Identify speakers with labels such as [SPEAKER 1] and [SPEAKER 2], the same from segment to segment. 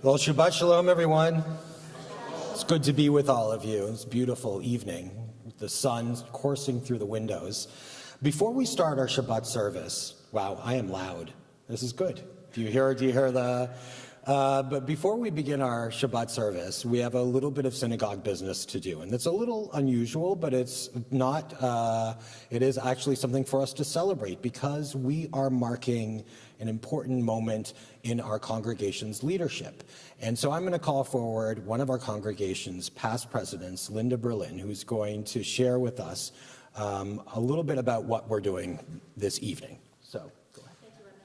[SPEAKER 1] Well, Shabbat Shalom, everyone. It's good to be with all of you. It's a beautiful evening, the sun coursing through the windows. Before we start our Shabbat service, wow, I am loud. This is good. Do you hear the... But before we begin our Shabbat service, we have a little bit of synagogue business to do. And it's a little unusual, but it's not, it is actually something for us to celebrate because we are marking an important moment in our congregation's leadership. And so I'm going to call forward one of our congregation's past presidents, Linda Berlin, who's going to share with us a little bit about what we're doing this evening. So, go ahead.
[SPEAKER 2] Thank you, Rabbi.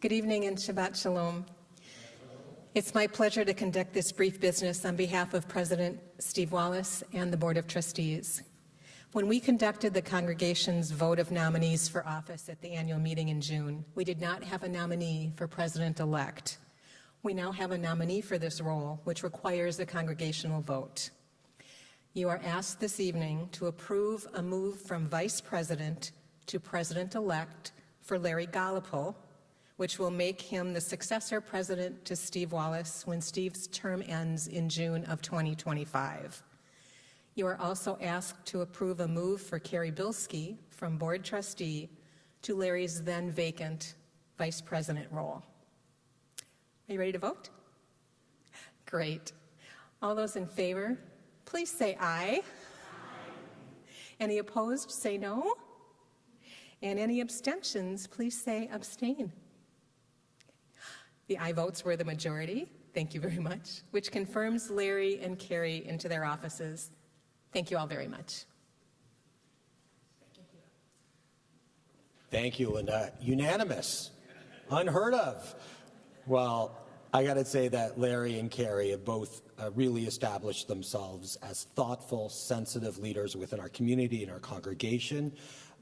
[SPEAKER 2] Good evening and Shabbat Shalom. It's my pleasure to conduct this brief business on behalf of President Steve Wallace and the Board of Trustees. When we conducted the congregation's vote of nominees for office at the annual meeting in June, we did not have a nominee for president-elect. We now have a nominee for this role, which requires a congregational vote. You are asked this evening to approve a move from vice president to president-elect for Larry Gollopel, which will make him the successor president to Steve Wallace when Steve's term ends in June of 2025. You are also asked to approve a move for Carrie Bilski from board trustee to Larry's then vacant vice president role. Are you ready to vote? Great. All those in favor, please say aye. Aye. Any opposed, say no. And any abstentions, please say abstain. The aye votes were the majority. Thank you very much, which confirms Larry and Carrie into their offices. Thank you all very much.
[SPEAKER 1] Thank you, Linda. Unanimous. Unheard of. Well, I got to say that Larry and Carrie have both really established themselves as thoughtful, sensitive leaders within our community and our congregation.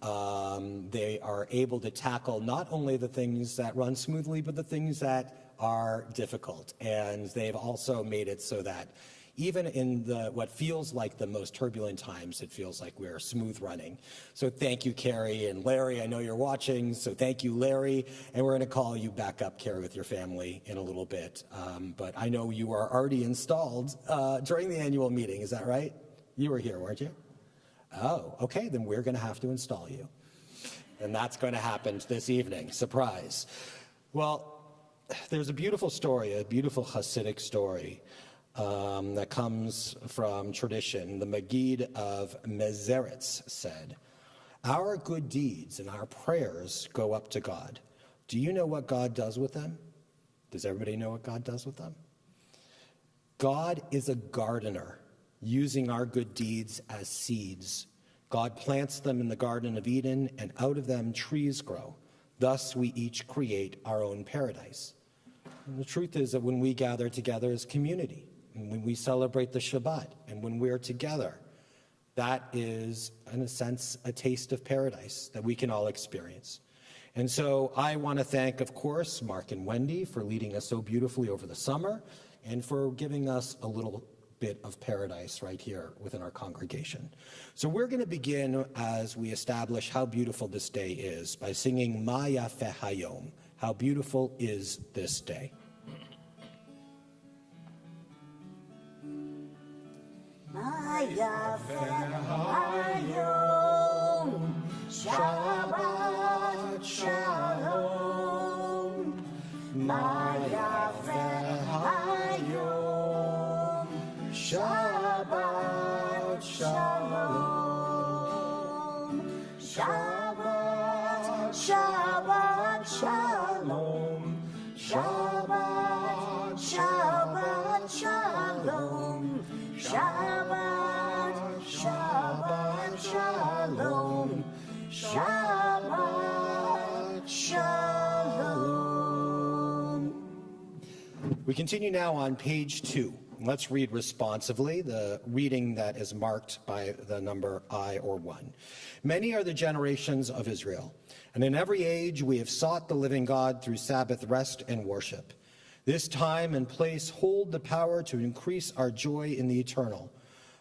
[SPEAKER 1] They are able to tackle not only the things that run smoothly, but the things that are difficult. And they've also made it so that even in what feels like the most turbulent times, it feels like we're smooth running. So thank you, Carrie. And Larry, I know you're watching, so thank you, Larry. And we're going to call you back up, Carrie, with your family in a little bit. But I know you are already installed during the annual meeting. Is that right? You were here, weren't you? Oh, okay, then we're going to have to install you. And that's going to happen this evening. Surprise. Well, there's a beautiful story, a beautiful Hasidic story that comes from tradition. The Maggid of Mezeritz said, "Our good deeds and our prayers go up to God. Do you know what God does with them?" Does everybody know what God does with them? God is a gardener, using our good deeds as seeds. God plants them in the Garden of Eden, and out of them trees grow. Thus we each create our own paradise. And the truth is that when we gather together as community, and when we celebrate the Shabbat, and when we're together, that is, in a sense, a taste of paradise that we can all experience. And so I want to thank, of course, Mark and Wendy for leading us so beautifully over the summer and for giving us a little bit of paradise right here within our congregation. So we're going to begin as we establish how beautiful this day is by singing Ma Yafeh Hayom. How beautiful is this day?
[SPEAKER 3] Ma Yafeh Hayom, Shabbat Shalom. Ma Yafeh Hayom, Shabbat Shalom. Shabbat, Shabbat Shalom. Shabbat, Shabbat Shalom. Shabbat, Shabbat Shalom. Shabbat Shalom.
[SPEAKER 1] We continue now on page 2. Let's read responsively the reading that is marked by the number I or 1. Many are the generations of Israel, and in every age we have sought the living God through Sabbath rest and worship. This time and place hold the power to increase our joy in the eternal.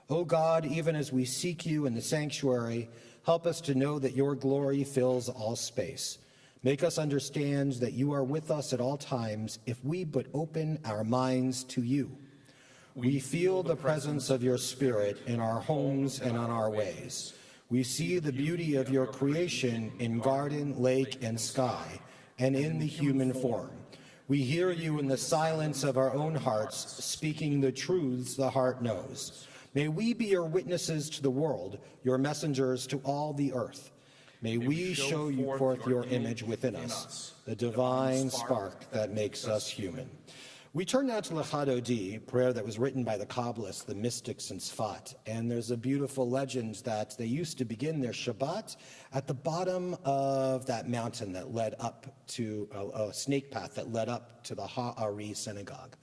[SPEAKER 1] O God, even as we seek you in the sanctuary, help us to know that your glory fills all space. Make us understand that you are with us at all times if we but open our minds to you. We feel the presence of your Spirit in our homes and on our ways. We see the beauty of your creation in garden, lake, and sky, and in the human form. We hear you in the silence of our own hearts, speaking the truths the heart knows. May we be your witnesses to the world, your messengers to all the earth. May we show you forth your image within us, the divine spark that makes us human. We turn now to Lecha Dodi, prayer that was written by the Kabbalists, the mystics in Sfat. And there's a beautiful legend that they used to begin their Shabbat at the bottom of that mountain that led up to a snake path that led up to the Ha'ari synagogue.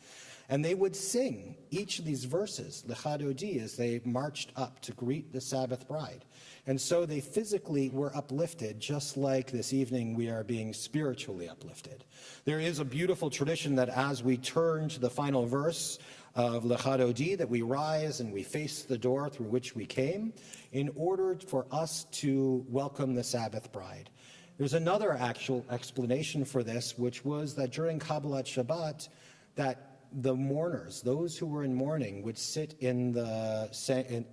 [SPEAKER 1] And they would sing each of these verses, Lecha Dodi, as they marched up to greet the Sabbath bride. And so they physically were uplifted, just like this evening we are being spiritually uplifted. There is a beautiful tradition that as we turn to the final verse of Lecha Dodi, that we rise and we face the door through which we came in order for us to welcome the Sabbath bride. There's another actual explanation for this, which was that during Kabbalat Shabbat, that the mourners, those who were in mourning, would sit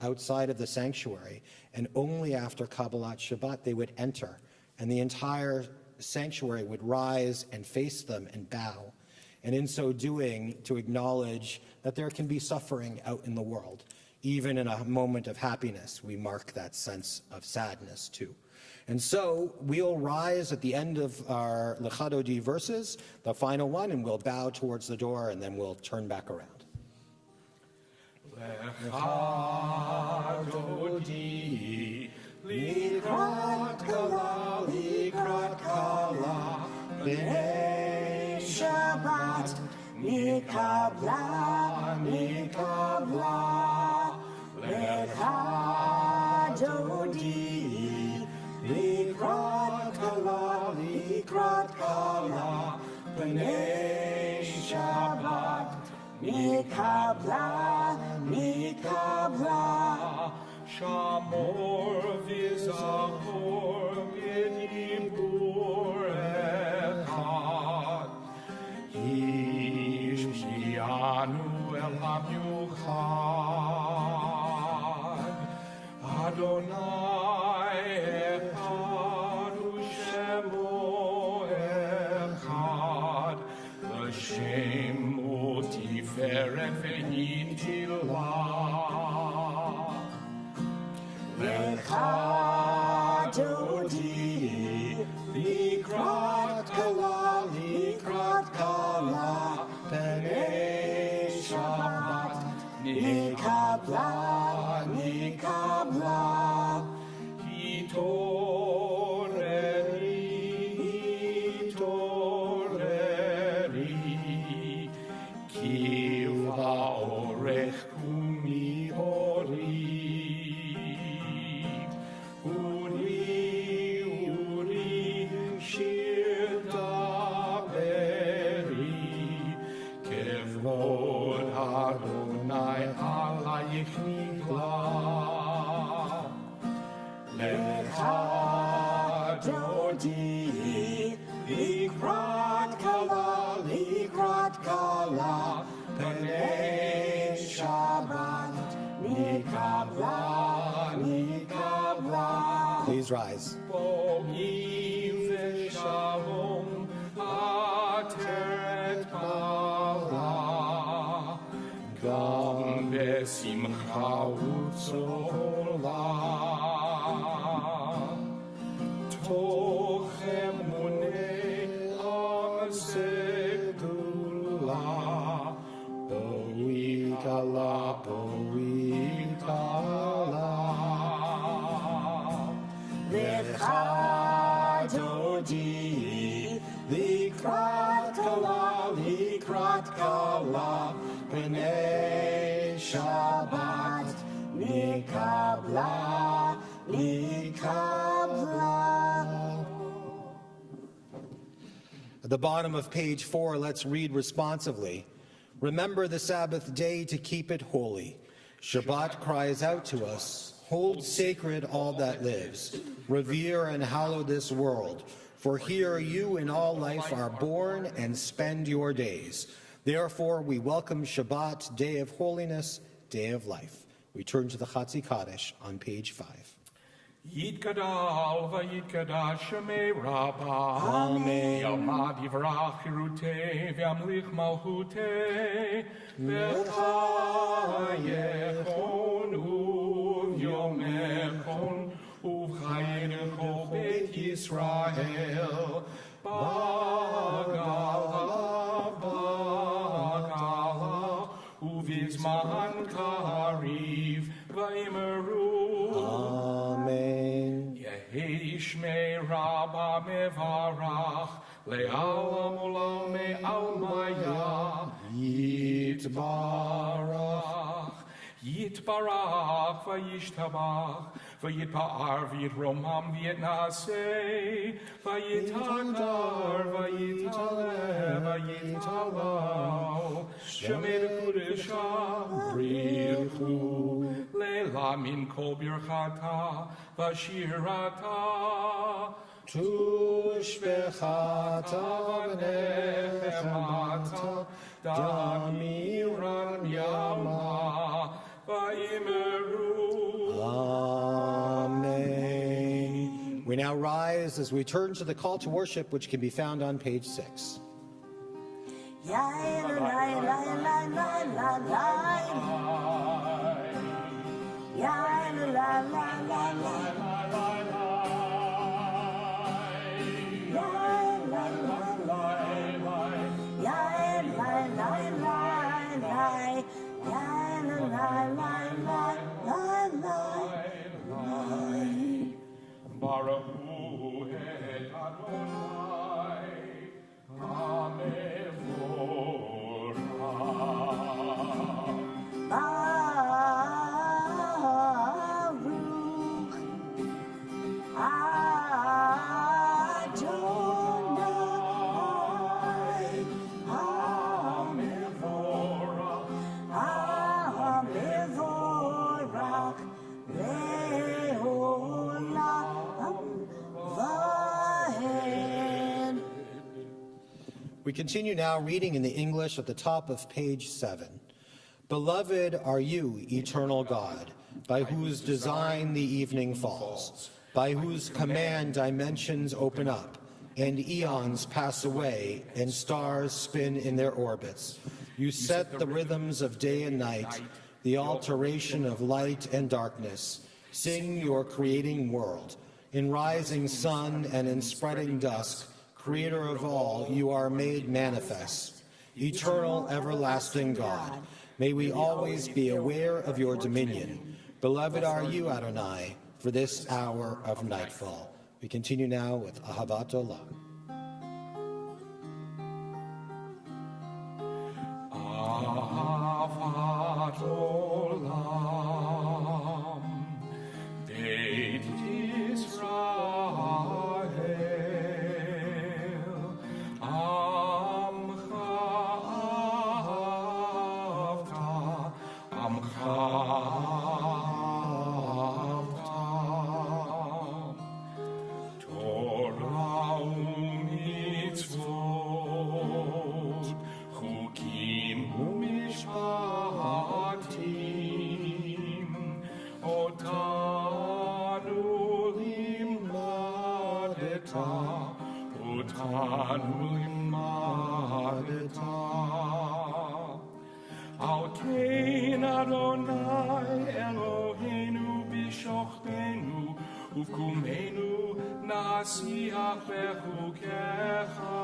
[SPEAKER 1] outside of the sanctuary, and only after Kabbalat Shabbat they would enter, and the entire sanctuary would rise and face them and bow, and in so doing to acknowledge that there can be suffering out in the world. Even in a moment of happiness, we mark that sense of sadness too. And so we'll rise at the end of our Lecha Dodi verses, the final one, and we'll bow towards the door, and then we'll turn back around. Lecha Dodi, likrat kala, b'nei
[SPEAKER 3] Shabbat, mikabla, Lecha Dodi, likrat kala, b'nei Shabbat, mikabla,
[SPEAKER 4] Shamor v'zachor b'dibur echad, Hishkianu el hamiuchad, Adonai echad u'shemo echad, L'shem u'tiferet v'yitilah.
[SPEAKER 3] Lecha Dodi, likrat kala, b'nei Shabbat, mikabla,
[SPEAKER 4] Hitoreri, ki va'orech kumi ori. Adonai alayich nigla.
[SPEAKER 3] Lecha Dodi, likrat kala, b'nei Shabbat, mikabla.
[SPEAKER 1] Please rise.
[SPEAKER 4] Bogi v'shalom ateret bala. Gam besimcha u'tzola, toch emunei am segdula, boi kala.
[SPEAKER 3] Lecha Dodi, likrat kala, b'nei Shabbat, mikabla.
[SPEAKER 1] At the bottom of page 4, let's read responsively. Remember the Sabbath day to keep it holy. Shabbat cries out to us, hold sacred all that lives. Revere and hallow this world, For here you in all life are born and spend your days. Therefore we welcome Shabbat, day of holiness, day of life. We turn to the Chatzi Kaddish on page 5.
[SPEAKER 4] Yitgadal vayitgadash shemei Rabbah.
[SPEAKER 1] Amen.
[SPEAKER 4] Yamad yivrach chirutei v'yamlich malchutei. V'chayechon u'yomechon u'chayenu kol beit Yisrael. Bagala uvizman kariv v'yimeru.
[SPEAKER 1] Amen.
[SPEAKER 4] Yehi shmei Rabbah mevarach le'alam olam me'almaya yitbarach yitbarach v'yishtabach v'yitpa'ar v'yitromam v'yitnaseh v'yitadar v'yitaleh v'yitalau shemei l'kudesha brichu le'la min kol birchata v'shirata
[SPEAKER 1] Tushbechata
[SPEAKER 4] v'nechemata damiram yama v'yimeru.
[SPEAKER 1] Amen. We now rise as we turn to the call to worship, which can be found on page 6.
[SPEAKER 4] Baruch hu et Adonai,
[SPEAKER 1] We continue now reading in the English at the top of page 7. Beloved are you, eternal God, by whose design the evening falls, by whose command dimensions open up, and eons pass away, and stars spin in their orbits. You set the rhythms of day and night, the alteration of light and darkness. Sing your creating world. In rising sun and in spreading dusk, Creator of all, you are made manifest. Eternal, everlasting God, may we always be aware of your dominion. Beloved are you, Adonai, for this hour of nightfall. We continue now with Ahavat Olam.
[SPEAKER 4] Ahavat Olam, Beit Yisrael. Alkein Adonai Eloheinu b'shochtenu uvkumenu nasiach bechukecha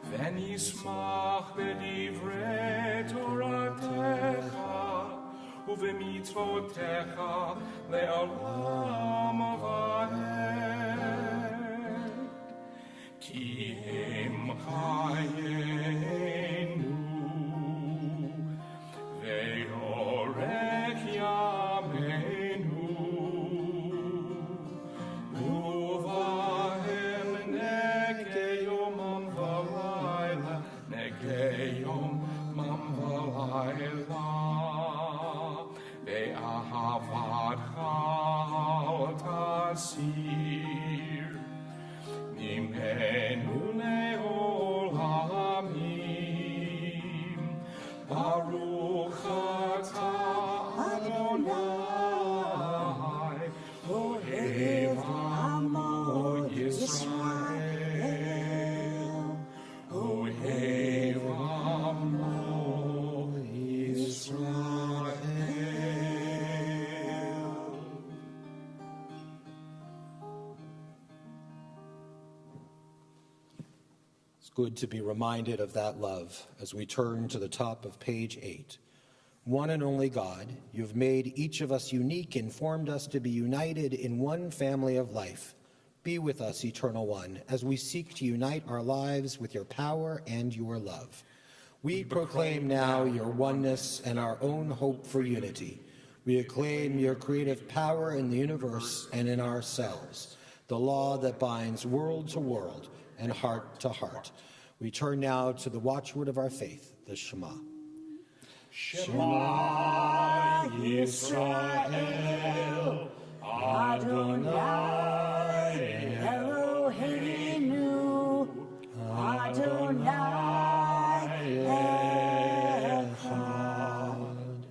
[SPEAKER 4] v'nismach b'divrei toratecha uv'mitzvotecha le'olam va'ed ki hem chayenu ve'orech yameinu uvahem nekeyomam v'layla nekeyomam v'layla ve'ahavatcha tasir le'olamim. Baruch atah Adonai, Ohev Amo Yisrael, Ohev Amo Yisrael.
[SPEAKER 1] It's good to be reminded of that love as we turn to the top of page 8. One and only God, you've made each of us unique and formed us to be united in one family of life. Be with us, Eternal One, as we seek to unite our lives with your power and your love. We proclaim now your oneness and our own hope for unity. We acclaim your creative power in the universe and in ourselves, the law that binds world to world and heart to heart. We turn now to the watchword of our faith, the Shema.
[SPEAKER 3] Shema Yisrael, Adonai Eloheinu, Adonai Echad.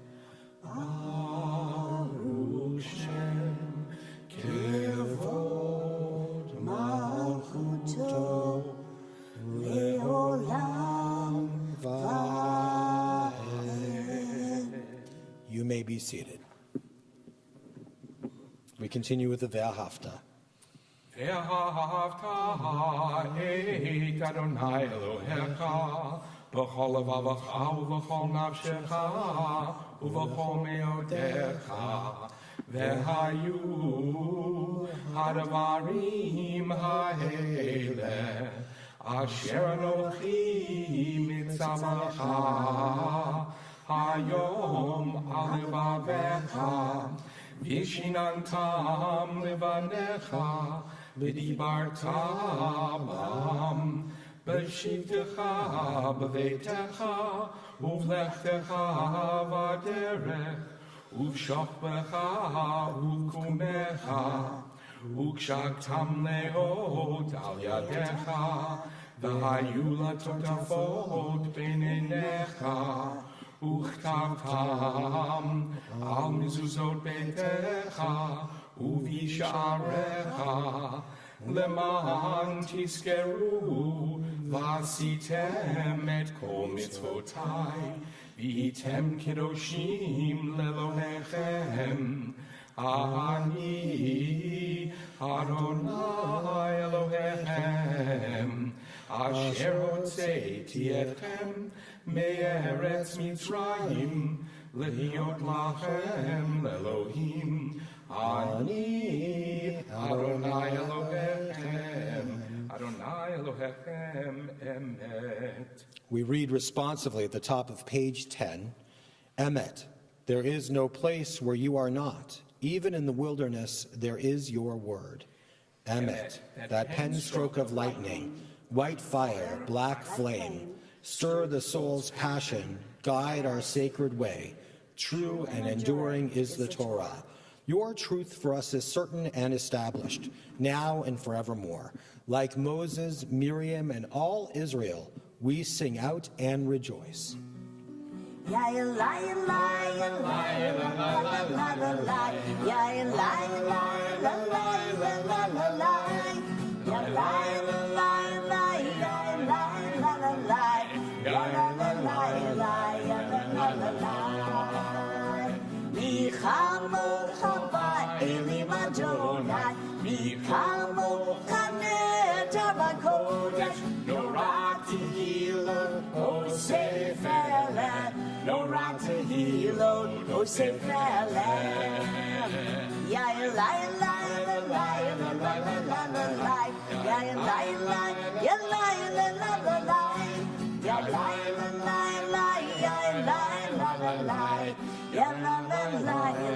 [SPEAKER 3] Baruch Shem Kevod Malchuto Leolam Vaed.
[SPEAKER 1] You may be seated. We continue with the Ve'ahavta.
[SPEAKER 4] Ve'ahavta et Adonai Elohecha b'chol levavecha u'b'chol nafshecha u'b'chol me'odecha ve'hayu hadavarim ha'ele asher Anochi mitzavacha hayom al levavecha Vishinantam levanecha, v'dibarta bam, b'shivtecha b'veitecha, uvlechtecha v'derech, uv'shachbecha uv'kumecha, uv'kshaktam leot al yadecha, v'hayu latotafot b'neinecha, וכתבתם על מזוזות ביתך ובשעריך למען תזכרו ועשיתם את כל מצוותיי והייתם קדושים לאלוהיכם אני אדוני אלוהיכם אשר הוצאתי אתכם מארץ מצרים להיות לכם לאלוהים אני אדוני אלוהיכם אמת.
[SPEAKER 1] We read responsively at the top of page 10, Emet, there is no place where you are not. Even in the wilderness, there is your word. Emet, that pen stroke of lightning, white fire, black flame, stir the soul's passion, guide our sacred way. True and enduring is the Torah. Your truth for us is certain and established, now and forevermore. Like Moses, Miriam, and all Israel, we sing out and rejoice.
[SPEAKER 3] No right to heal, no safe land. Yeah, lie, lie, lie, lie, lie, lie, lie. Yeah, lie, lie, yeah, lie, lie, lie, lie. Yeah, lie, lie, lie, yeah, lie, lie, lie. Yeah, lie, lie,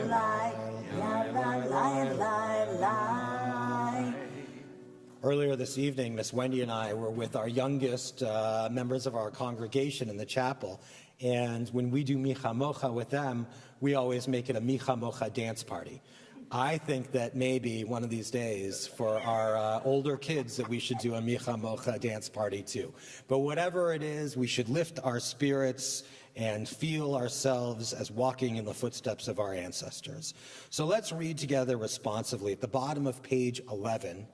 [SPEAKER 3] lie, yeah, lie, lie, lie.
[SPEAKER 1] Earlier this evening, Miss Wendy and I were with our youngest members of our congregation in the chapel. And when we do Micha Mocha with them, we always make it a Micha Mocha dance party. I think that maybe one of these days for our older kids that we should do a Micha Mocha dance party too. But whatever it is, we should lift our spirits and feel ourselves as walking in the footsteps of our ancestors. So let's read together responsively at the bottom of page 11.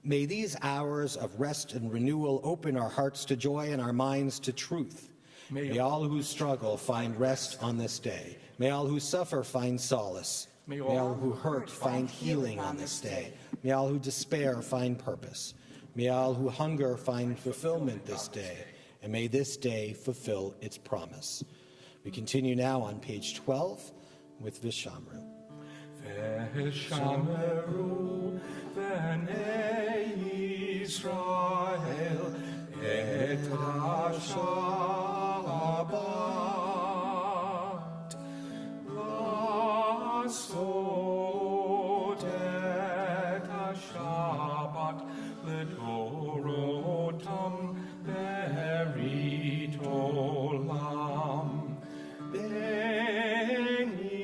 [SPEAKER 1] May these hours of rest and renewal open our hearts to joy and our minds to truth. May all who struggle find rest on this day. May all who suffer find solace. May all who hurt find healing on this day. May all who despair find purpose. May all who hunger find fulfillment this day. And may this day fulfill its promise. We continue now on page 12 with Vishamru.
[SPEAKER 4] Veshamru v'nei Yisrael et ha-Shabbat Lasot et ha-Shabbat l'dorotam berit olam Beni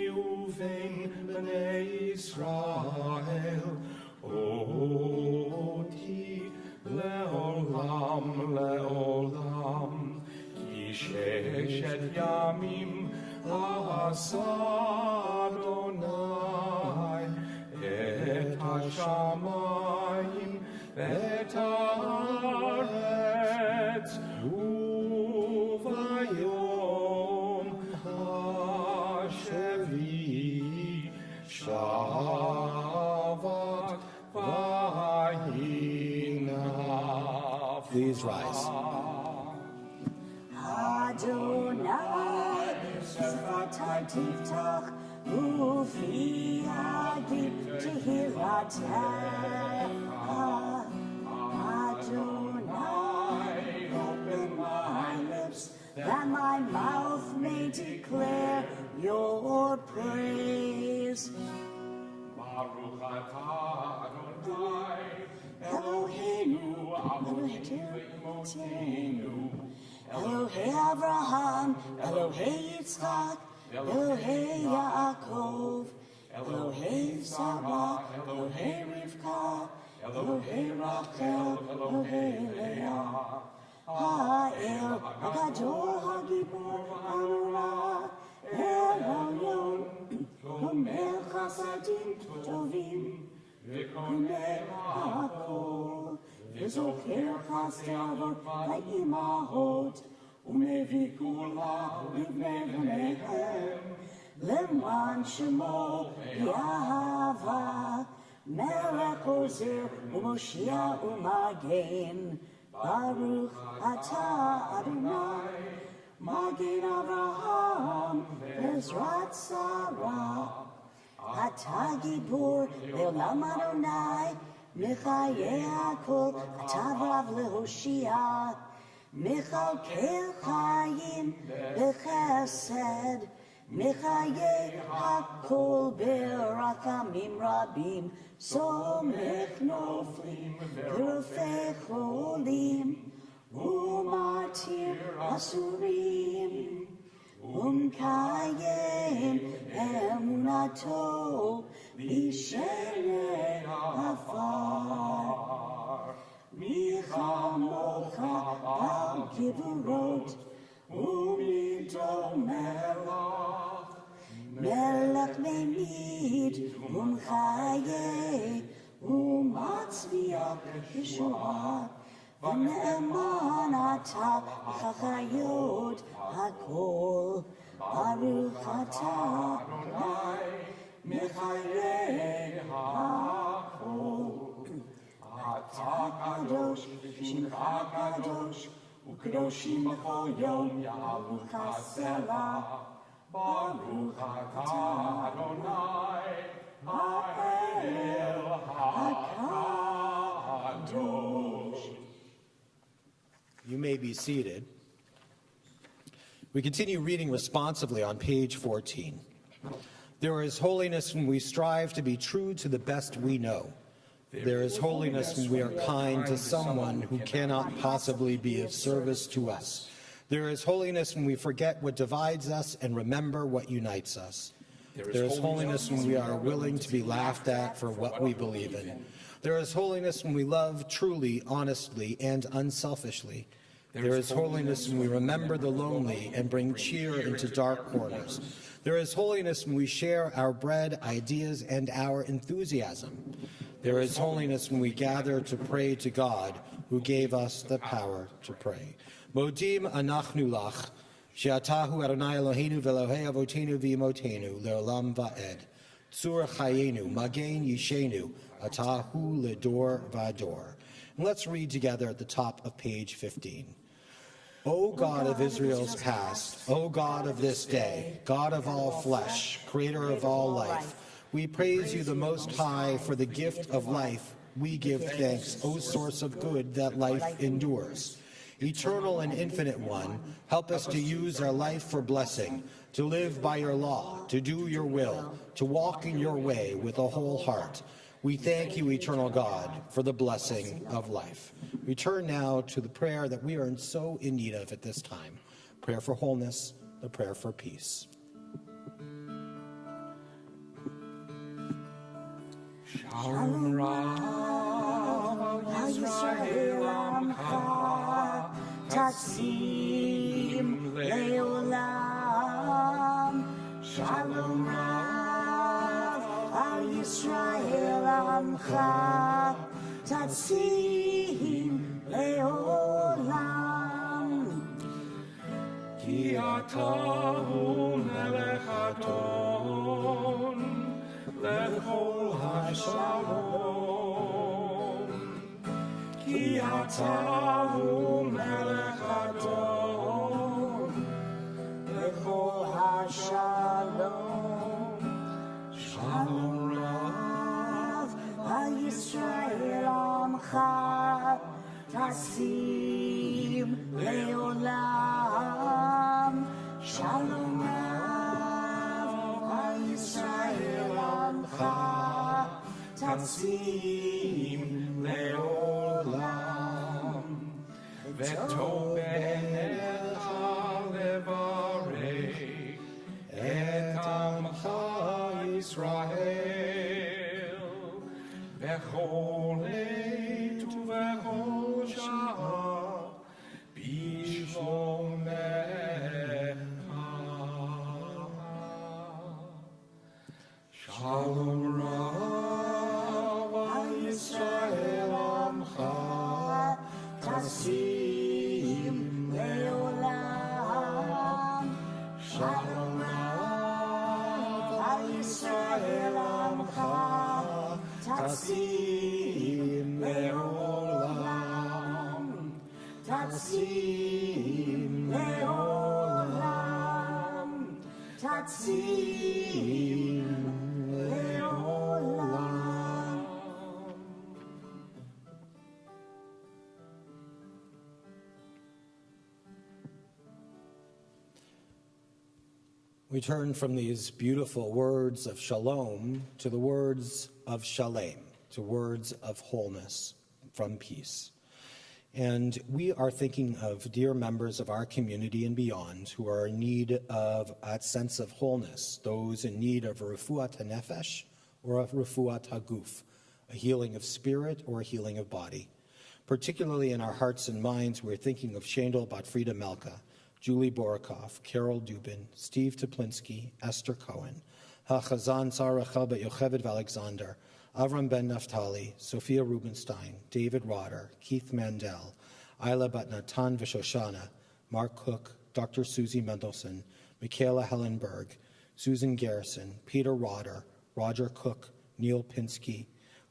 [SPEAKER 4] uvein b'nei Yisrael oti le'olam le'olam ki sheshet yamim asa Adonai et hashamayim et haaretz uvayom hashevi shavat vayinav.
[SPEAKER 1] Please rise.
[SPEAKER 3] Adonai, Sfatai Tiftach, Ufi Agib Tehiratecha. Adonai, open my lips, that my mouth may declare your praise.
[SPEAKER 4] Baruch atah Adonai
[SPEAKER 3] Eloheinu, Elohei Avraham, Elohei Yitzchak, Elohei Yaakov, Elohei Sarah, Elohei Rivka, Elohei Rachel, Elohei Leah. Ha'el, Hagadol, Hagibor, Hanura, Eloyon, Gomel Chasadim Tovim, Gomel Hakol, V'zocher Chasdavot Ha'imahot, U'mevii Gula Livnei Bneihem, Leman Shemo Yahava, Melech Ozer U'Moshiach U'Magen, Baruch Atah Adonai, Magen Avraham, Ezrat Sarah, Atah Gibor Le'olam Adonai, Mechayeh Hakol, Atah Rav Lehoshia, Mechalkel Chayim Bechesed, Mechayeh Hakol Berachamim Rabim, Somech Noflim V'rofei Cholim, U'matir Asurim, Umkayem Emunato B'shenei Afar, Michamocha Bal Kiburot U'midol Melach, Melech Memid Umchayeh U'matzliach Yeshua, V'ne'eman atah Chachayot Hakol, Baruch atah Adonai Mechayeh Hakol. Atah Kadosh, Shimcha Kadosh, U'Kadoshim B'chol Yom Yalucha Selah. Baruch atah Adonai Ha'el HaKadosh.
[SPEAKER 1] You may be seated. We continue reading responsively on page 14. There is holiness when we strive to be true to the best we know. There is holiness when we are kind to someone who cannot possibly be of service to us. There is holiness when we forget what divides us and remember what unites us. There is holiness when we are willing to be laughed at for what we believe in. There is holiness when we love truly, honestly, and unselfishly. There is holiness when we remember the lonely and bring cheer into dark corners. There is holiness when we share our bread, ideas, and our enthusiasm. There is holiness when we gather to pray to God, who gave us the power to pray. Modim anachnu lach, she'atahu Adonai Eloheinu v'Elohei avotenu v'imotenu, le'olam va'ed. Tzur chayenu, magen yishenu, atahu ledor v'ador. And let's read together at the top of page 15. O God of Israel's past, O God of this day, God of all flesh, creator of all life, we praise you the Most High for the gift of life. We give thanks, O source of good that life endures. Eternal and infinite one, help us to use our life for blessing, to live by your law, to do your will, to walk in your way with a whole heart. We thank you, eternal God, for the blessing of life. We turn now to the prayer that we are so in need of at this time. Prayer for wholeness, the prayer for peace.
[SPEAKER 4] Shalom Rav Yisrael Amcha Tassim Leolam. Shalom Rav Yisrael Amcha Tassim Leolam. Ki atahu melech aton lechol hashalom. Ki atahu melech aton lechol hashalom. Shalom Rav Yisrael Amcha Tassim Leolam. Shalom Rav Yisrael Amcha Tassim Leolam. V'tobenecha levarech et Amcha Yisrael bechol עת ובכל שעה בשלומך. Shalom Rav Yisrael Amcha Tassim Leolam. Shalom Rav Yisrael Amcha Tassim Leolam. Tassim Leolam. Tassim Leolam.
[SPEAKER 1] We turn from these beautiful words of shalom to the words of shalem, to words of wholeness from peace. And we are thinking of dear members of our community and beyond who are in need of a sense of wholeness, those in need of a refuat hanefesh or a refuat haguf, a healing of spirit or a healing of body. Particularly in our hearts and minds, we're thinking of Shandel Batfrida Melka, Julie Borikoff, Carol Dubin, Steve Toplinsky, Esther Cohen, Chazan Sarah Chelbet Yocheved Alexander, Avram Ben Naftali, Sophia Rubenstein, David Rotter, Keith Mandel, Isla Batnatan Vishoshana, Mark Cook, Dr. Susie Mendelson, Michaela Hellenberg, Susan Garrison, Peter Rotter, Roger Cook, Neil Pinsky,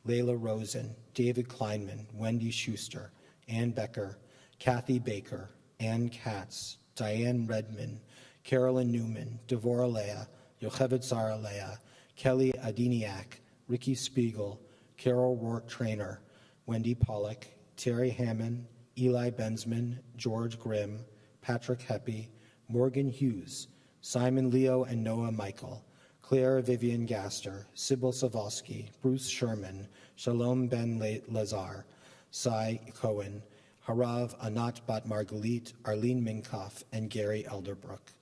[SPEAKER 1] Layla Rosen, David Kleinman, Wendy Schuster, Ann Becker, Kathy Baker, Ann Katz, Diane Redman, Carolyn Newman, Devorah Leah, Yocheved Sarah Leah, Kelly Adiniak, Ricky Spiegel, Carol Rort Trainer, Wendy Pollock, Terry Hammond, Eli Benzman, George Grimm, Patrick Heppy, Morgan Hughes, Simon Leo and Noah Michael, Claire Vivian Gaster, Sybil Savalsky, Bruce Sherman, Shalom Ben Lazar, Cy Cohen, Harav Anat Bat Margalit, Arlene Minkoff, and Gary Elderbrook.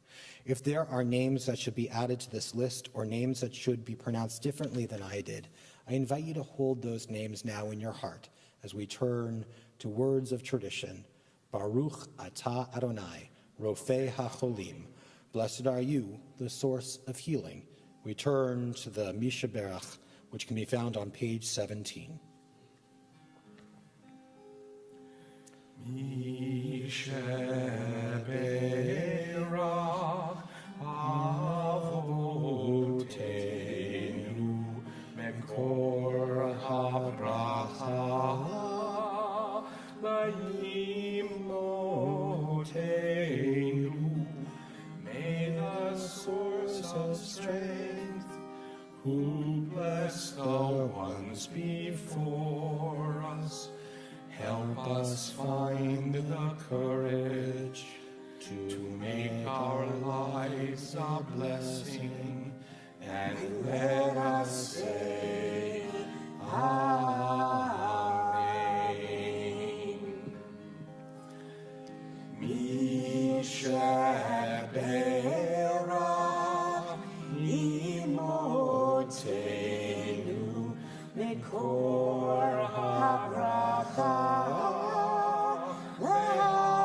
[SPEAKER 1] If there are names that should be added to this list or names that should be pronounced differently than I did, I invite you to hold those names now in your heart as we turn to words of tradition. Baruch atah Adonai, Rofei HaCholim. Blessed are you, the source of healing. We turn to the Mishaberach, which can be found on page 17.
[SPEAKER 4] Mishaberach Avotenu Mekor HaBracha Laimotenu. May the source of strength, who bless the ones before us, help us find the courage to make our lives a blessing, and let us say, Amen. Mishaberach Imotenu Mekor HaBracha Avotenu.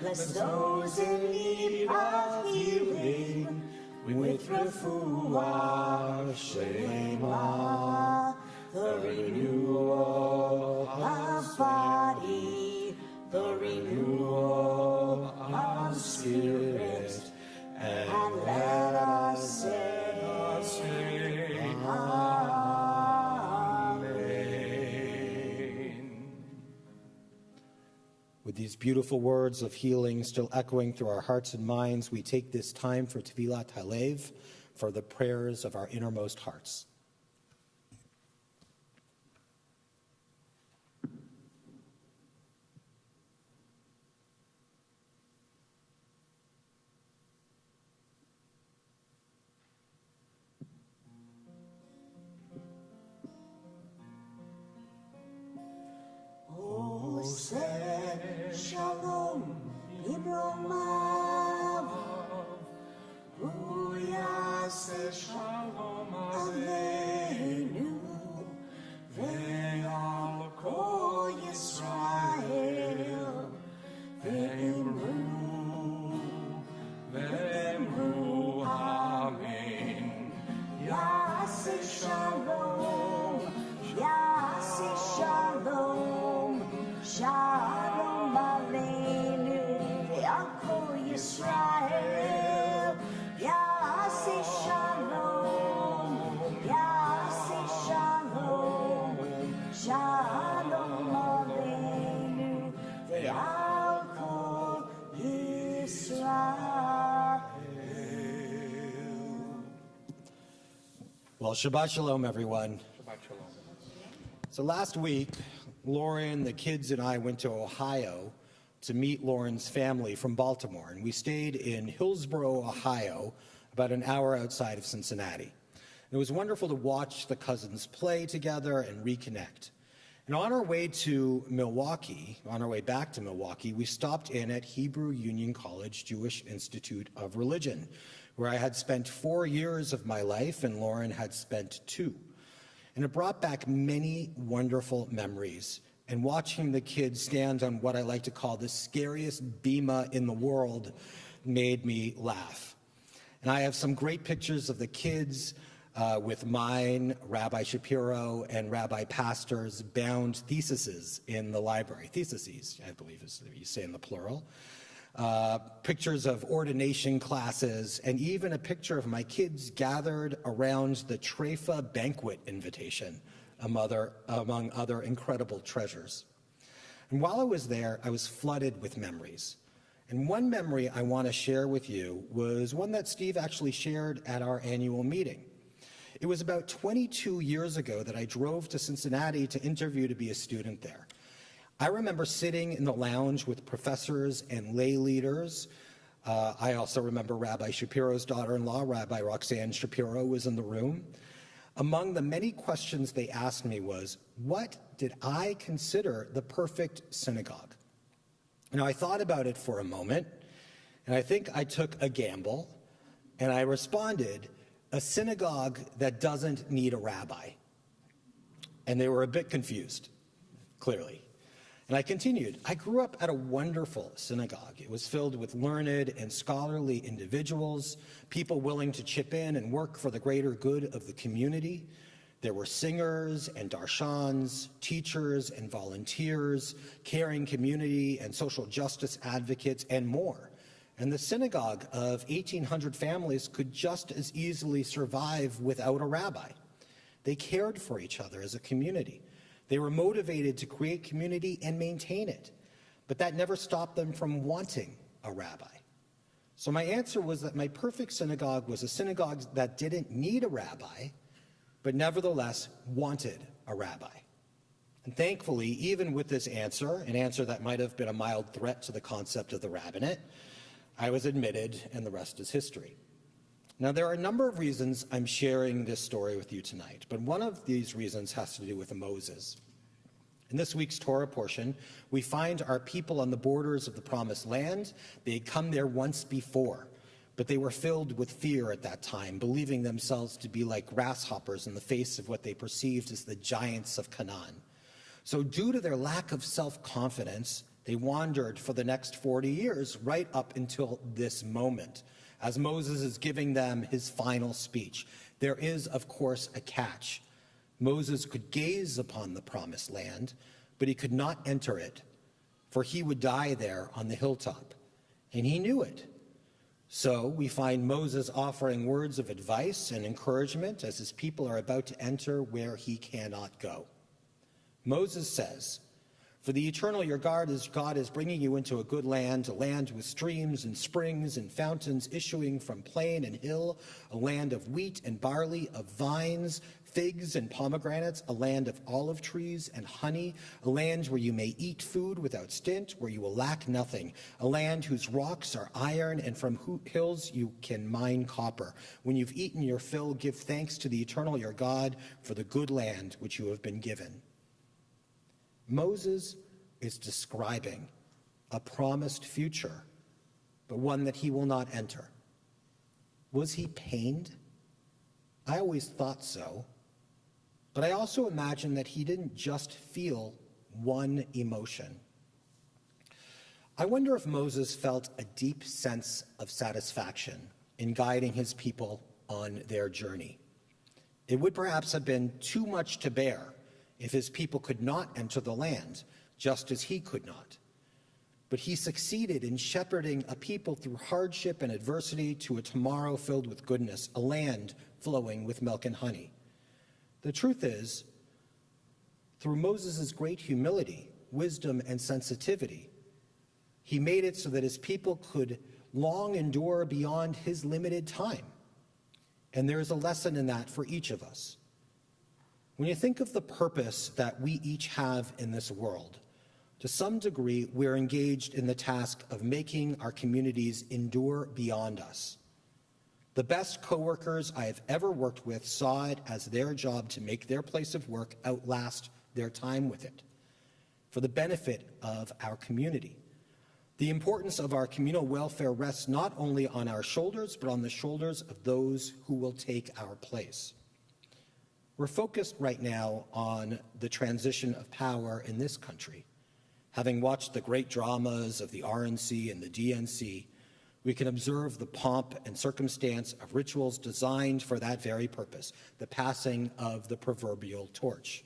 [SPEAKER 3] Bless those in need of healing
[SPEAKER 4] with refuah shlema, the renewal of body, the renewal of spirit, and let us say, Amen.
[SPEAKER 1] With these beautiful words of healing still echoing through our hearts and minds, we take this time for Tevilat Halev, for the prayers of our innermost hearts.
[SPEAKER 3] Shalom, Ibromav, Uyase Shalom Aleinu, Ve'al Kol Yisrael, Ve'emru, Amen. Yase Shalom, Yase Shalom, Shalom Aleinu, Ve'al Kol Yisrael, Yase Shalom, Yase Shalom, Shalom Aleinu, Ve'al Kol Yisrael.
[SPEAKER 1] Well, Shabbat Shalom, everyone. So last week, Lauren, the kids, and I went to Ohio to meet Lauren's family from Baltimore, and we stayed in Hillsboro, Ohio, about an hour outside of Cincinnati. And it was wonderful to watch the cousins play together and reconnect. And on our way back to Milwaukee, we stopped in at Hebrew Union College Jewish Institute of Religion, where I had spent 4 years of my life and Lauren had spent 2. And it brought back many wonderful memories. And watching the kids stand on what I like to call the scariest bima in the world made me laugh. And I have some great pictures of the kids with mine, Rabbi Shapiro, and Rabbi Pastor's bound theses in the library. Theses, I believe is you say in the plural. Pictures of ordination classes, and even a picture of my kids gathered around the Treifa banquet invitation, among other incredible treasures. And while I was there, I was flooded with memories. And one memory I want to share with you was one that Steve actually shared at our annual meeting. It was about 22 years ago that I drove to Cincinnati to interview to be a student there. I remember sitting in the lounge with professors and lay leaders. I also remember Rabbi Shapiro's daughter-in-law, Rabbi Roxanne Shapiro, was in the room. Among the many questions they asked me was, what did I consider the perfect synagogue? Now, I thought about it for a moment, and I think I took a gamble, and I responded, a synagogue that doesn't need a rabbi. And they were a bit confused, clearly. And I continued, I grew up at a wonderful synagogue. It was filled with learned and scholarly individuals, people willing to chip in and work for the greater good of the community. There were singers and darshans, teachers and volunteers, caring community and social justice advocates, and more. And the synagogue of 1,800 families could just as easily survive without a rabbi. They cared for each other as a community. They were motivated to create community and maintain it. But that never stopped them from wanting a rabbi. So my answer was that my perfect synagogue was a synagogue that didn't need a rabbi, but nevertheless wanted a rabbi. And thankfully, even with this answer, an answer that might have been a mild threat to the concept of the rabbinate, I was admitted, and the rest is history. Now, there are a number of reasons I'm sharing this story with you tonight, but one of these reasons has to do with Moses. In this week's Torah portion, we find our people on the borders of the Promised Land. They had come there once before, but they were filled with fear at that time, believing themselves to be like grasshoppers in the face of what they perceived as the giants of Canaan. So due to their lack of self-confidence, they wandered for the next 40 years, right up until this moment, as Moses is giving them his final speech. There is, of course, a catch. Moses could gaze upon the Promised Land, but he could not enter it, for he would die there on the hilltop, and he knew it. So we find Moses offering words of advice and encouragement as his people are about to enter where he cannot go. Moses says, "For the eternal your God is bringing you into a good land, a land with streams and springs and fountains issuing from plain and hill, a land of wheat and barley, of vines, figs and pomegranates, a land of olive trees and honey, a land where you may eat food without stint, where you will lack nothing, a land whose rocks are iron and from whose hills you can mine copper. When you've eaten your fill, give thanks to the eternal your God for the good land which you have been given." Moses is describing a promised future, but one that he will not enter. Was he pained? I always thought so, but I also imagine that he didn't just feel one emotion. I wonder if Moses felt a deep sense of satisfaction in guiding his people on their journey. It would perhaps have been too much to bear if his people could not enter the land, just as he could not. But he succeeded in shepherding a people through hardship and adversity to a tomorrow filled with goodness, a land flowing with milk and honey. The truth is, through Moses' great humility, wisdom, and sensitivity, he made it so that his people could long endure beyond his limited time. And there is a lesson in that for each of us. When you think of the purpose that we each have in this world, to some degree, we're engaged in the task of making our communities endure beyond us. The best coworkers I have ever worked with saw it as their job to make their place of work outlast their time with it, for the benefit of our community. The importance of our communal welfare rests not only on our shoulders, but on the shoulders of those who will take our place. We're focused right now on the transition of power in this country. Having watched the great dramas of the RNC and the DNC, we can observe the pomp and circumstance of rituals designed for that very purpose, the passing of the proverbial torch.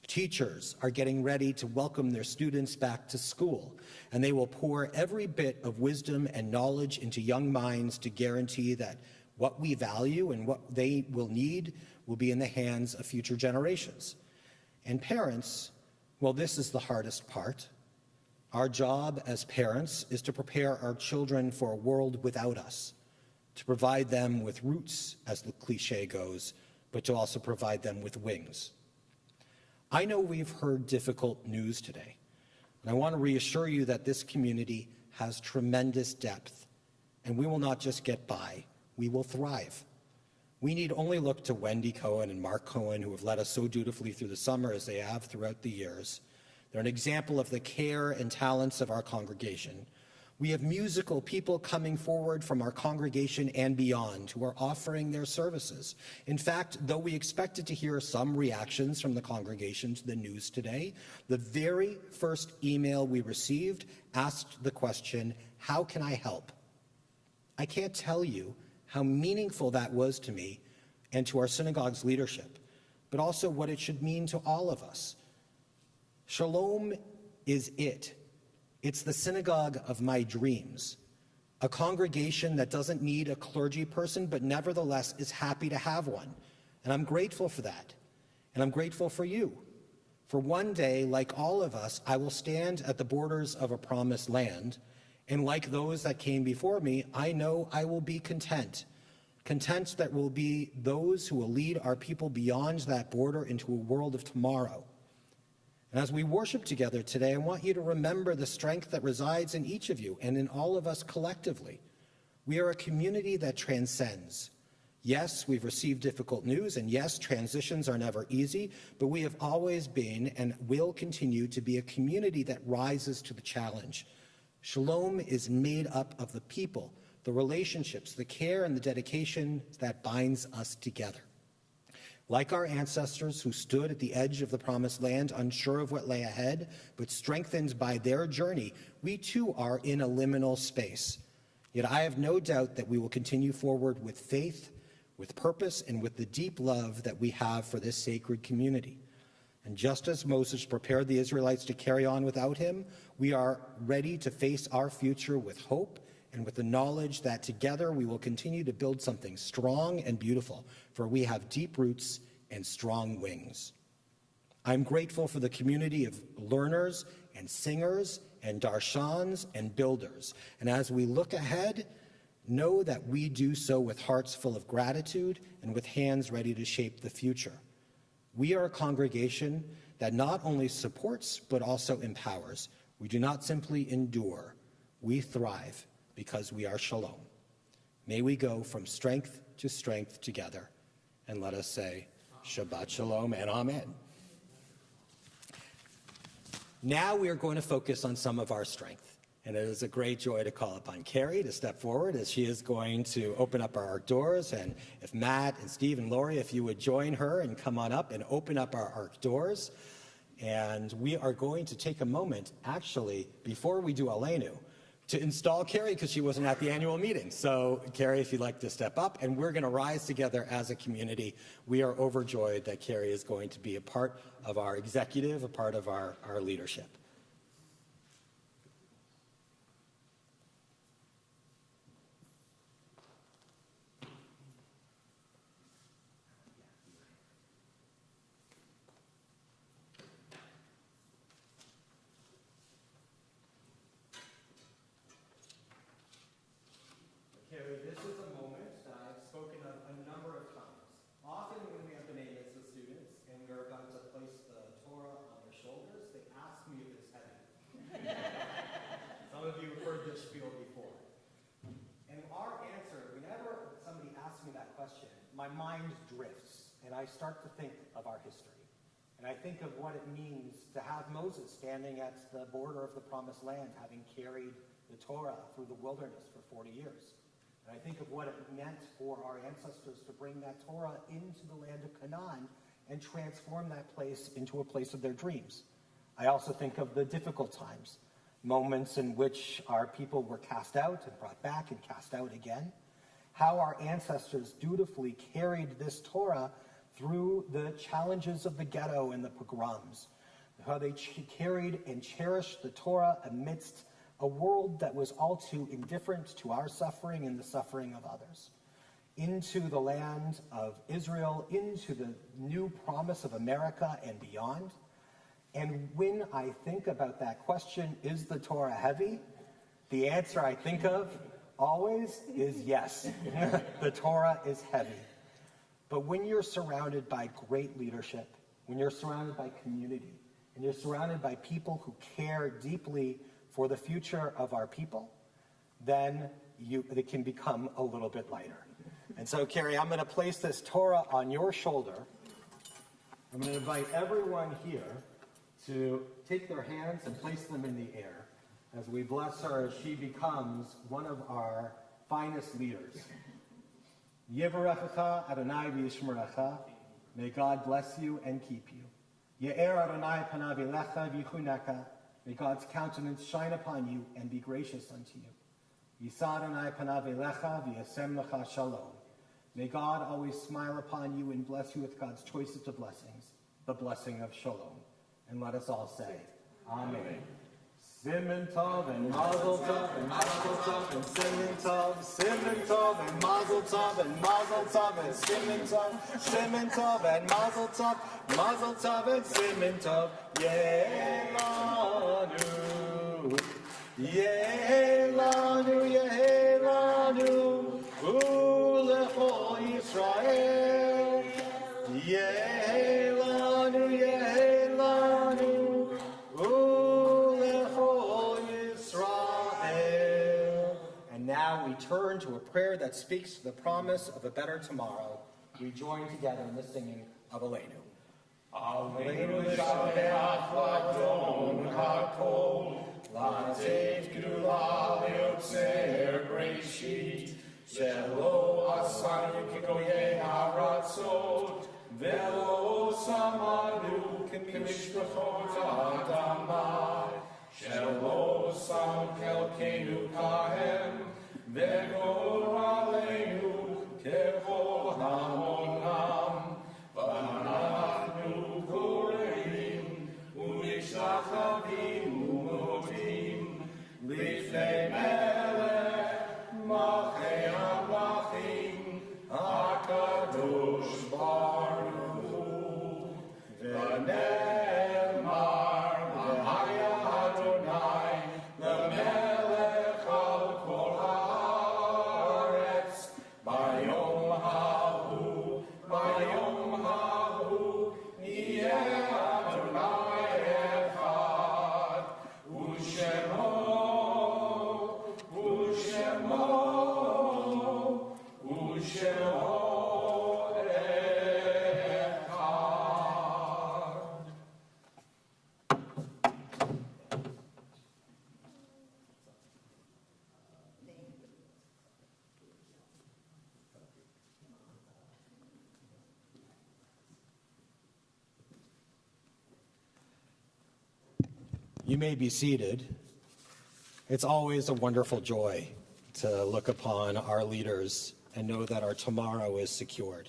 [SPEAKER 1] Teachers are getting ready to welcome their students back to school, and they will pour every bit of wisdom and knowledge into young minds to guarantee that what we value and what they will need will be in the hands of future generations. And parents, well, this is the hardest part. Our job as parents is to prepare our children for a world without us, to provide them with roots, as the cliche goes, but to also provide them with wings. I know we've heard difficult news today, and I want to reassure you that this community has tremendous depth, and we will not just get by, we will thrive. We need only look to Wendy Cohen and Mark Cohen, who have led us so dutifully through the summer as they have throughout the years, They're an example of the care and talents of our congregation. We have musical people coming forward from our congregation and beyond who are offering their services. In fact, though we expected to hear some reactions from the congregation to the news today, the very first email we received asked the question, "How can I help?" I can't tell you how meaningful that was to me and to our synagogue's leadership, but also what it should mean to all of us. Shalom is it. It's the synagogue of my dreams, a congregation that doesn't need a clergy person, but nevertheless is happy to have one. And I'm grateful for that. And I'm grateful for you. For one day, like all of us, I will stand at the borders of a promised land. And like those that came before me, I know I will be content. Content that will be those who will lead our people beyond that border into a world of tomorrow. And as we worship together today, I want you to remember the strength that resides in each of you and in all of us collectively. We are a community that transcends. Yes, we've received difficult news, and yes, transitions are never easy, but we have always been and will continue to be a community that rises to the challenge. Shalom is made up of the people, the relationships, the care, and the dedication that binds us together. Like our ancestors who stood at the edge of the promised land, unsure of what lay ahead, but strengthened by their journey, we too are in a liminal space. Yet I have no doubt that we will continue forward with faith, with purpose, and with the deep love that we have for this sacred community. And just as Moses prepared the Israelites to carry on without him, we are ready to face our future with hope and with the knowledge that together we will continue to build something strong and beautiful, for we have deep roots and strong wings. I'm grateful for the community of learners and singers and darshans and builders. And as we look ahead, know that we do so with hearts full of gratitude and with hands ready to shape the future. We are a congregation that not only supports but also empowers. We do not simply endure, we thrive because we are Shalom. May we go from strength to strength together, and let us say Shabbat Shalom and Amen. Now we are going to focus on some of our strength, and it is a great joy to call upon Carrie to step forward as she is going to open up our ARC doors. And if Matt and Steve and Lori, if you would join her and come on up and open up our ARC doors. And we are going to take a moment, actually, before we do Aleinu, to install Carrie because she wasn't at the annual meeting. So Carrie, if you'd like to step up, and we're going to rise together as a community. We are overjoyed that Carrie is going to be a part of our executive, a part of our leadership. Carrie, this is a moment that I've spoken of a number of times. Often when we have been able to students and we're about to place the Torah on their shoulders, they ask me if it's heavy. Some of you have heard this spiel before. And our answer, whenever somebody asks me that question, my mind drifts and I start to think of our history. And I think of what it means to have Moses standing at the border of the Promised Land, having carried the Torah through the wilderness for 40 years. And I think of what it meant for our ancestors to bring that Torah into the land of Canaan and transform that place into a place of their dreams. I also think of the difficult times, moments in which our people were cast out and brought back and cast out again. How our ancestors dutifully carried this Torah through the challenges of the ghetto and the pogroms. How they carried and cherished the Torah amidst a world that was all too indifferent to our suffering and the suffering of others. Into the land of Israel, into the new promise of America and beyond. And when I think about that question, is the Torah heavy? The answer I think of always is yes. The Torah is heavy. But when you're surrounded by great leadership, when you're surrounded by community, and you're surrounded by people who care deeply for the future of our people, then it can become a little bit lighter. And so, Carrie, I'm going to place this Torah on your shoulder. I'm going to invite everyone here to take their hands and place them in the air as we bless her as she becomes one of our finest leaders. Yivarechecha Adonai v'yishmerecha. May God bless you and keep you. Ye'er Adonai panav elecha v'yichuneka. May God's countenance shine upon you and be gracious unto you. Yisa Adonai panav elecha v'yasem lecha shalom. May God always smile upon you and bless you with God's choicest of blessings, the blessing of shalom. And let us all say, Amen. Siman tov and mazel tov and mazel tov and siman tov and mazel tov and mazel tov and siman tov and mazel tov and siman tov. Yehelanu, u'lechol Yisrael. Yehelanu, u'lechol Yisrael. And now we turn to a prayer that speaks to the promise of a better tomorrow. We join together in the singing of Aleinu. Aleinu l'shabeach l'adon hakol, l'ateit gdula liotzer breshit, shelo asanu k'goyei haratzot, velo samanu k'mishpachot ha'adamah, shelo sam kelkenu kahem, vegor aleinu kevol hamonam, v'anachnu koreim u'nishtachavim u'modim lifnei melech malchei hamlachim hakadosh baruch hu v'ne'emar v'haya Adonai l'melech al kol haaretz bayom hahu yeh Adonai echad u'shemo You may be seated. It's always a wonderful joy to look upon our leaders and know that our tomorrow is secured.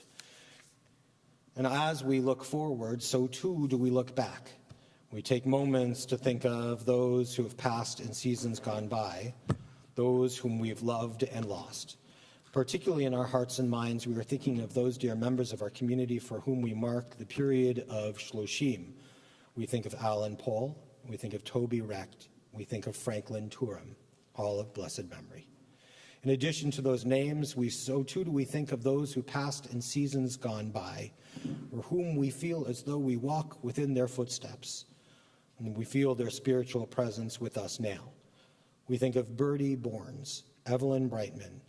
[SPEAKER 1] And as we look forward, so too do we look back. We take moments to think of those who have passed in seasons gone by, those whom we've loved and lost. Particularly in our hearts and minds, we are thinking of those dear members of our community for whom we mark the period of Shloshim. We think of Alan Paul, we think of Toby Recht, we think of Franklin Turam, all of blessed memory. In addition to those names, so too do we think of those who passed in seasons gone by, or whom we feel as though we walk within their footsteps, and we feel their spiritual presence with us now. We think of Bertie Borns, Evelyn Brightman,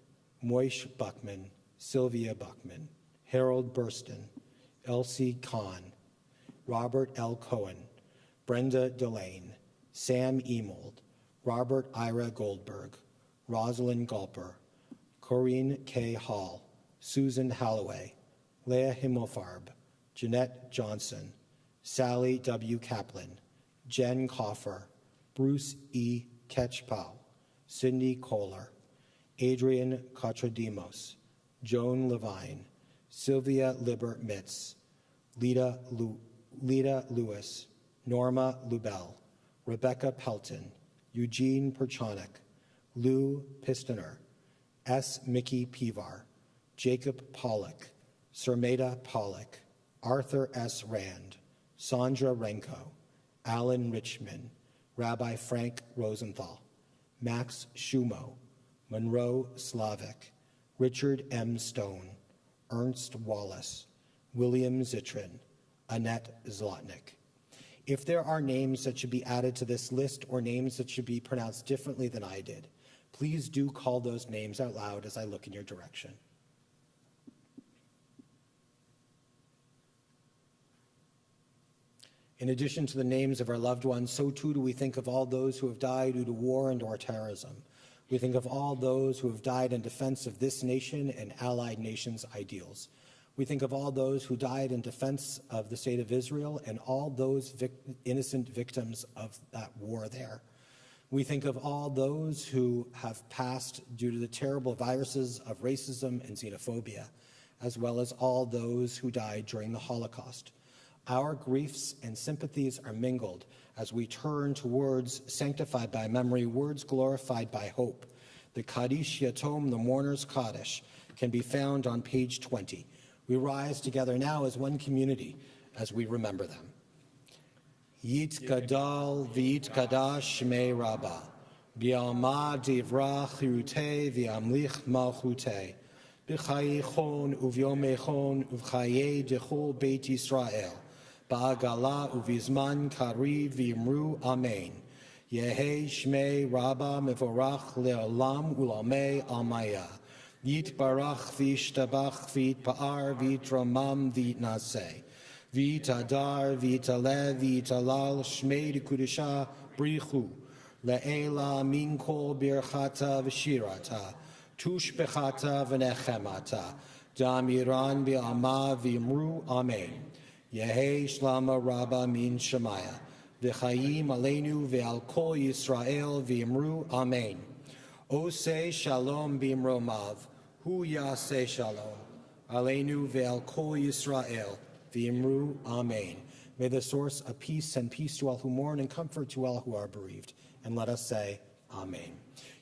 [SPEAKER 1] Moish Buckman, Sylvia Buckman, Harold Burston, Elsie Kahn, Robert L. Cohen, Brenda Delane, Sam Emold, Robert Ira Goldberg, Rosalind Gulper, Corinne K. Hall, Susan Halloway, Leah Himmelfarb, Jeanette Johnson, Sally W. Kaplan, Jen Coffer, Bruce E. Ketchpau, Cindy Kohler, Adrian Kotradimos, Joan Levine, Sylvia Libert Mitz, Lita Lewis, Norma Lubell, Rebecca Pelton, Eugene Perchonik, Lou Pistoner, S. Mickey Pivar, Jacob Pollock, Sermeda Pollock, Arthur S. Rand, Sandra Renko, Alan Richmond, Rabbi Frank Rosenthal, Max Schumo, Monroe Slavic, Richard M. Stone, Ernst Wallace, William Zitrin, Annette Zlotnick. If there are names that should be added to this list or names that should be pronounced differently than I did, please do call those names out loud as I look in your direction. In addition to the names of our loved ones, so too do we think of all those who have died due to war and or terrorism. We think of all those who have died in defense of this nation and allied nations' ideals. We think of all those who died in defense of the state of Israel and all those innocent victims of that war there. We think of all those who have passed due to the terrible viruses of racism and xenophobia, as well as all those who died during the Holocaust. Our griefs and sympathies are mingled as we turn to words sanctified by memory, words glorified by hope. The Kaddish Yatom, the mourner's Kaddish, can be found on page 20. We rise together now as one community as we remember them. Yit Gadal v'yit Kadash Shmei Rabbah, B'yalma Divrach Chirutei v'yamlich Malchutei, B'chayechon uvyomechon uvchaye dechol Beit Yisrael, Ba'agala uvizman kari v'imru Amen. Yehe Shmei Rabbah mevorach le'olam ulamei almaya. Yit barach v'ishtabach v'itpa'ar v'itramam v'itnaseh. V'itadar v'italev v'italal Shmei dekudesha brichu. Le'ela min kol birchata v'shirata. Tushbechata v'nechemata. Damiran bi'ama v'imru Amen. Yehe shlama Rabbah min Shemaya. V'chayim aleinu ve'al kol Yisrael v'imru Amen. Oseh shalom b'imromav. Hu yaseh shalom. Aleinu ve'al kol Yisrael v'imru Amen. May the source of peace send peace to all who mourn and comfort to all who are bereaved. And let us say Amen.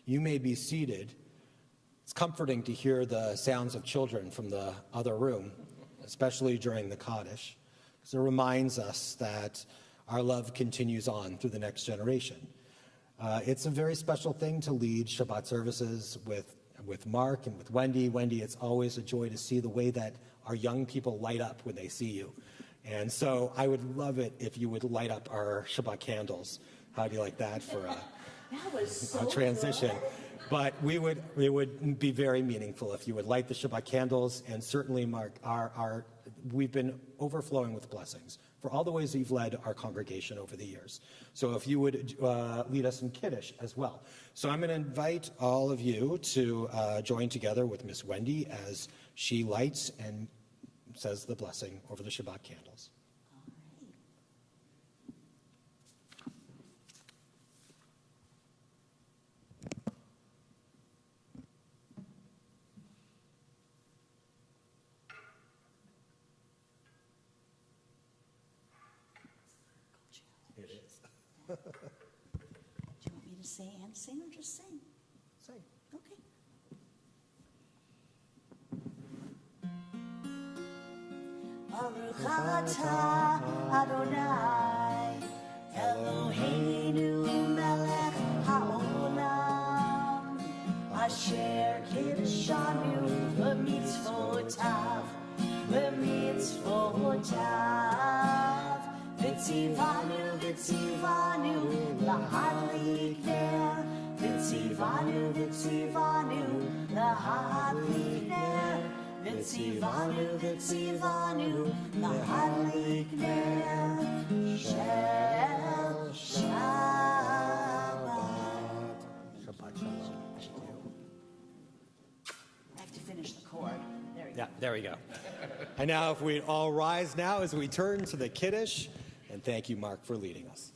[SPEAKER 1] You may be seated. It's comforting to hear the sounds of children from the other room, especially during the Kaddish, because it reminds us that our love continues on through the next generation. It's a very special thing to lead Shabbat services with Mark and with Wendy. Wendy, it's always a joy to see the way that our young people light up when they see you. And so I would love it if you would light up our Shabbat candles. How do you like that for a transition?
[SPEAKER 3] Good.
[SPEAKER 1] But it would be very meaningful if you would light the Shabbat candles, and certainly, Mark, we've been overflowing with blessings for all the ways that you've led our congregation over the years. So if you would lead us in Kiddush as well. So I'm going to invite all of you to join together with Miss Wendy as she lights and says the blessing over the Shabbat candles.
[SPEAKER 3] Do you want me to say and sing or just sing?
[SPEAKER 1] Say.
[SPEAKER 3] Okay. Baruch atah Adonai Eloheinu melech haolam asher kiddushanu b'mitzvotav V'tzivanu lahadlik ner V'tzivanu lahadlik ner V'tzivanu lahadlik ner Shel Shabbat.
[SPEAKER 1] Shabbat Shalom.
[SPEAKER 3] I have to finish the chord. There you go.
[SPEAKER 1] Yeah, there we go. And now if we all rise now as we turn to the Kiddush, and thank you, Mark, for leading us.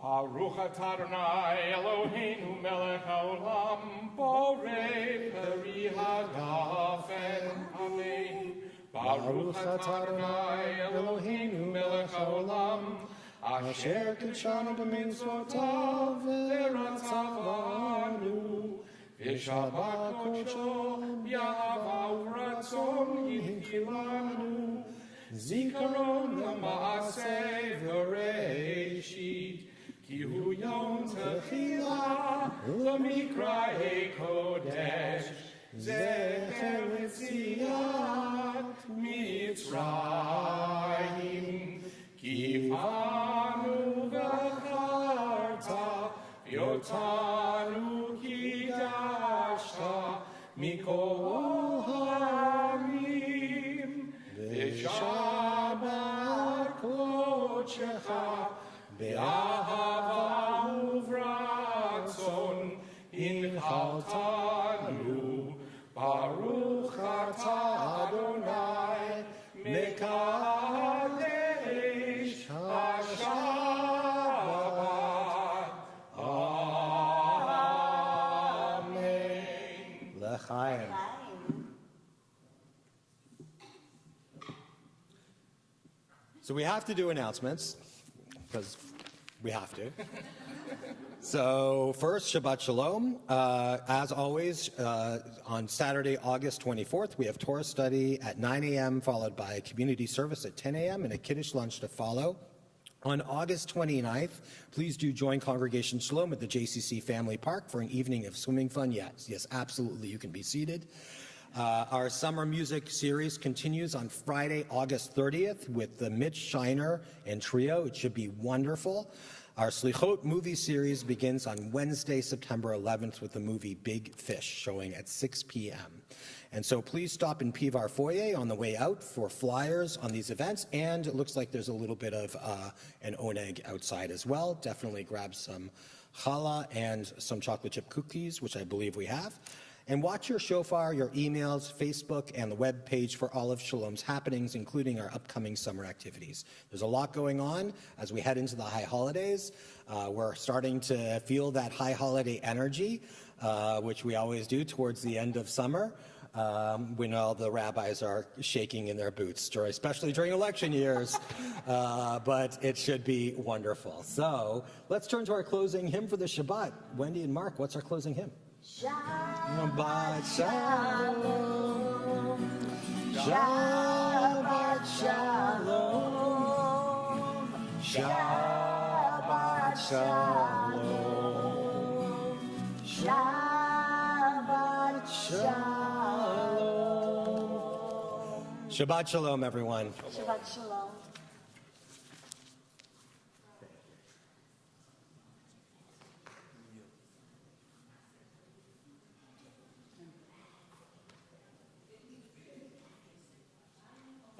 [SPEAKER 4] Baruch atah Adonai Eloheinu melech haolam borei peri hagafen. Amen. Baruch atah Adonai Eloheinu melech haolam asher kidshanu b'mitzvotav v'ratzavanu v'shabbat kodsho b'yahava u'ratzon yinkilanu zikaron l'maaseh v'reishit ki hu yom techila l'mikra'ei kodesh zecher l'tziat Mitzrayim ki fanu v'charta v'yotanu kidashta mikol ha'amim v'shabbat kodesh Be'ahava uvratzon inchaltanu. Baruch atah Adonai mekadesh ha-Shabbat. Amen.
[SPEAKER 1] L'chaim. So we have to do announcements, because we have to. So first, Shabbat Shalom. As always, on Saturday, August 24th, we have Torah study at 9 a.m., followed by a community service at 10 a.m. and a Kiddush lunch to follow. On August 29th, please do join Congregation Shalom at the JCC Family Park for an evening of swimming fun. Yes, absolutely, you can be seated. Our summer music series continues on Friday, August 30th with the Mitch Shiner and Trio. It should be wonderful. Our Slichot movie series begins on Wednesday, September 11th with the movie Big Fish showing at 6 p.m. And so please stop in Pivar Foyer on the way out for flyers on these events. And it looks like there's a little bit of an oneg outside as well. Definitely grab some challah and some chocolate chip cookies, which I believe we have. And watch your shofar, your emails, Facebook, and the web page for all of Shalom's happenings, including our upcoming summer activities. There's a lot going on as we head into the high holidays. We're starting to feel that high holiday energy, which we always do towards the end of summer, when all the rabbis are shaking in their boots, especially during election years. But it should be wonderful. So let's turn to our closing hymn for the Shabbat. Wendy and Mark, what's our closing hymn?
[SPEAKER 3] Shabbat Shalom, Shabbat Shalom, Shabbat Shalom, Shabbat Shalom.
[SPEAKER 1] Shabbat Shalom, everyone.
[SPEAKER 3] Shabbat Shalom.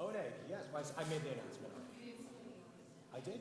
[SPEAKER 1] Oneg, yes, I made the announcement. I did?